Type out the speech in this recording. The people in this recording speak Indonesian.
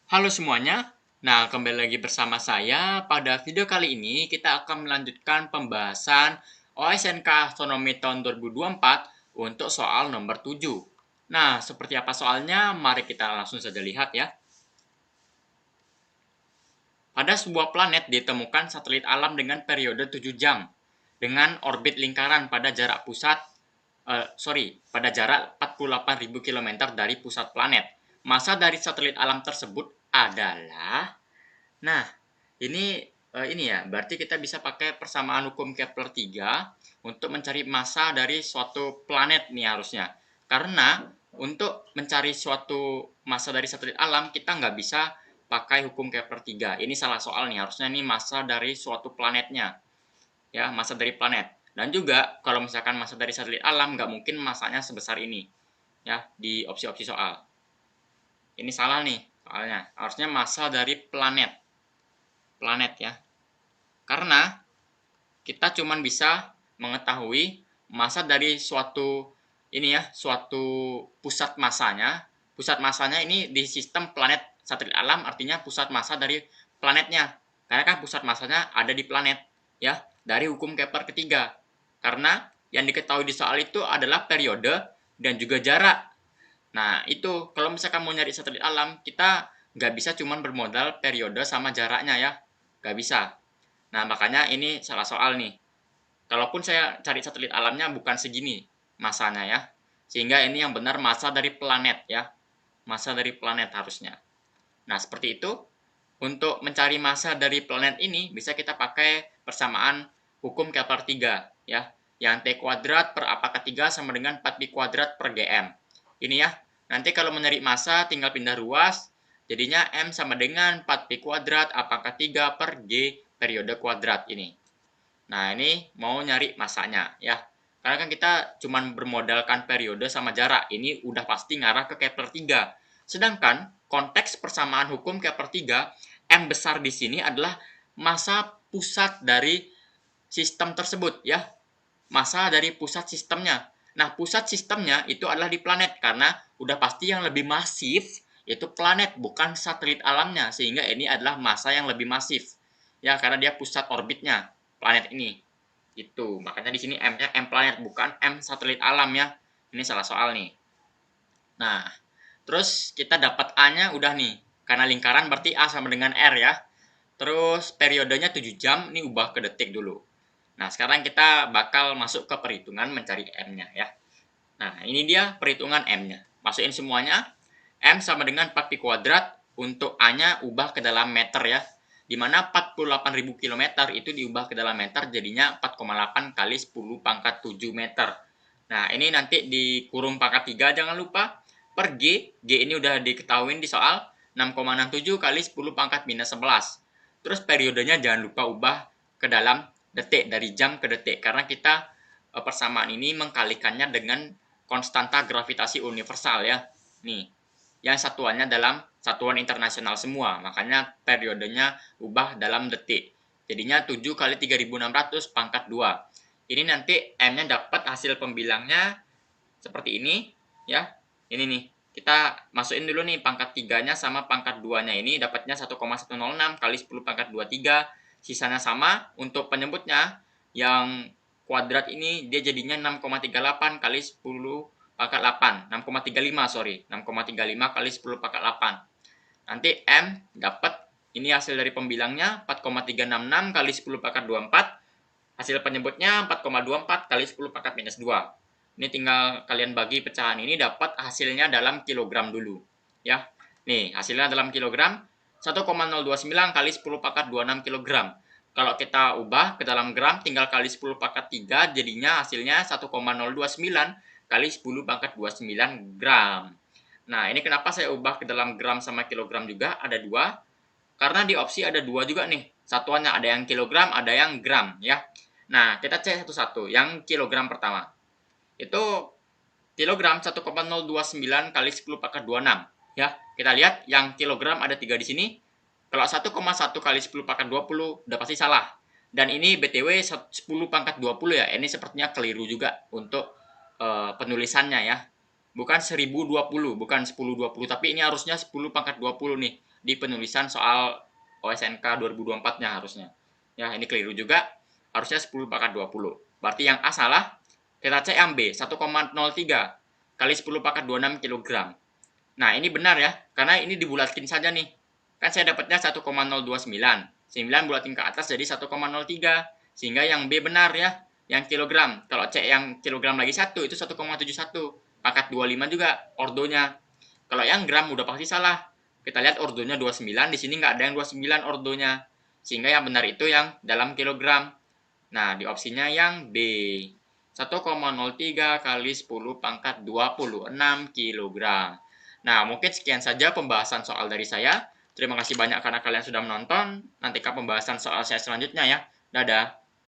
Halo semuanya. Nah, kembali lagi bersama saya. Pada video kali ini kita akan melanjutkan pembahasan OSNK Astronomi tahun 2024 untuk soal nomor 7. Nah, seperti apa soalnya? Mari kita langsung saja lihat ya. Pada sebuah planet ditemukan satelit alam dengan periode 7 jam dengan orbit lingkaran pada jarak pada jarak 48.000 km dari pusat planet. Massa dari satelit alam tersebut adalah. Nah, ini ya, berarti kita bisa pakai persamaan hukum Kepler 3 untuk mencari massa dari suatu planet nih harusnya. Karena untuk mencari suatu massa dari satelit alam, kita nggak bisa pakai hukum Kepler 3. Ini salah soal nih, harusnya ini massa dari suatu planetnya. Ya, massa dari planet. Dan juga, kalau misalkan massa dari satelit alam, nggak mungkin massanya sebesar ini. Ya, di opsi-opsi soal. Ini salah nih, soalnya. Harusnya massa dari planet. Planet ya. Karena kita cuma bisa mengetahui massa dari suatu pusat massanya. Pusat massanya ini di sistem planet satelit alam artinya pusat massa dari planetnya. Karena kan pusat massanya ada di planet ya, dari hukum Kepler ketiga. Karena yang diketahui di soal itu adalah periode dan juga jarak. Nah, itu kalau misalkan mau nyari satelit alam, kita nggak bisa cuma bermodal periode sama jaraknya ya. Nggak bisa. Nah, makanya ini salah soal nih. Kalaupun saya cari satelit alamnya bukan segini masanya ya. Sehingga ini yang benar massa dari planet ya. Massa dari planet harusnya. Nah, seperti itu. Untuk mencari massa dari planet ini bisa kita pakai persamaan hukum Kepler 3 ya. Yang T kuadrat per A pangkat 3 sama dengan 4 pi kuadrat per GM. Ini ya. Nanti kalau mencari massa tinggal pindah ruas. Jadinya M sama dengan 4 pi kuadrat A pangkat 3 per G periode kuadrat ini. Nah, ini mau nyari massanya ya. Karena kan kita cuma bermodalkan periode sama jarak. Ini udah pasti ngarah ke Kepler 3. Sedangkan konteks persamaan hukum Kepler 3, M besar di sini adalah massa pusat dari sistem tersebut ya. Massa dari pusat sistemnya. Nah, pusat sistemnya itu adalah di planet karena udah pasti yang lebih masif yaitu planet bukan satelit alamnya, sehingga ini adalah massa yang lebih masif. Ya, karena dia pusat orbitnya planet ini. Itu. Makanya di sini M-nya M planet bukan M satelit alam ya. Ini salah soal nih. Nah, terus kita dapat A-nya udah nih. Karena lingkaran berarti A sama dengan R ya. Terus periodenya 7 jam, ini ubah ke detik dulu. Nah, sekarang kita bakal masuk ke perhitungan mencari M-nya ya. Nah, ini dia perhitungan M-nya. Masukin semuanya. M sama dengan 4 pi kuadrat. Untuk A-nya ubah ke dalam meter ya. Di mana 48.000 km itu diubah ke dalam meter jadinya 4,8 kali 10 pangkat 7 meter. Nah, ini nanti dikurung pangkat 3 jangan lupa. Per G, G ini udah diketahui di soal 6,67 kali 10 pangkat minus 11. Terus periodenya jangan lupa ubah ke dalam detik, dari jam ke detik. Karena kita persamaan ini mengkalikannya dengan konstanta gravitasi universal ya. Nih, yang satuannya dalam satuan internasional semua. Makanya periodenya ubah dalam detik. Jadinya 7 kali 3600 pangkat 2. Ini nanti M-nya dapat hasil pembilangnya seperti ini ya. Ini nih. Kita masukin dulu nih pangkat 3-nya sama pangkat 2-nya ini dapatnya 1,106 kali 10 pangkat 23. Sisanya sama. Untuk penyebutnya yang kuadrat ini dia jadinya 6,38 kali 10 pangkat 8. 6,35 sorry. 6,35 kali 10 pangkat 8. Nanti M dapat ini hasil dari pembilangnya 4,366 kali 10 pangkat 24. Hasil penyebutnya 4,24 kali 10 pangkat minus 2. Ini tinggal kalian bagi pecahan ini dapat hasilnya dalam kilogram dulu. Ya. Nih, hasilnya dalam kilogram 1,029 kali 10 pangkat 26 kilogram. Kalau kita ubah ke dalam gram tinggal kali 10 pangkat 3 jadinya hasilnya 1,029 kali 10 pangkat 29 gram. Nah, ini kenapa saya ubah ke dalam gram sama kilogram juga ada dua. Karena di opsi ada dua juga nih. Satuannya ada yang kilogram, ada yang gram ya. Nah, kita cek satu-satu. Yang kilogram pertama. Itu kilogram 1,029 kali 10 pangkat 26 ya. Kita lihat yang kilogram ada 3 di sini. Kalau 1,1 kali 10 pangkat 20 udah pasti salah. Dan ini BTW 10 pangkat 20 ya. Ini sepertinya keliru juga untuk penulisannya ya. Bukan 1020, bukan 1020, tapi ini harusnya 10 pangkat 20 nih. di penulisan soal OSNK 2024-nya harusnya. Ya, ini keliru juga. Harusnya 10/20. Berarti yang A salah. Kita cek yang B, 1,03 kali 10/26 kg. Nah, ini benar ya, karena ini dibulatkin saja nih. Kan saya dapatnya 1,029. 9 bulatin ke atas jadi 1,03. Sehingga yang B benar ya, yang kilogram. Kalau cek yang kilogram lagi 1, itu 1,71. Pangkat 25 juga ordonya. Kalau yang gram udah pasti salah. Kita lihat ordonya 29, di sini nggak ada yang 29 ordonya. Sehingga yang benar itu yang dalam kilogram. Nah, di opsinya yang B. 1,03 kali 10⁻26 kg. Nah, mungkin sekian saja pembahasan soal dari saya. Terima kasih banyak karena kalian sudah menonton. Nantikan pembahasan soal saya selanjutnya ya. Dadah.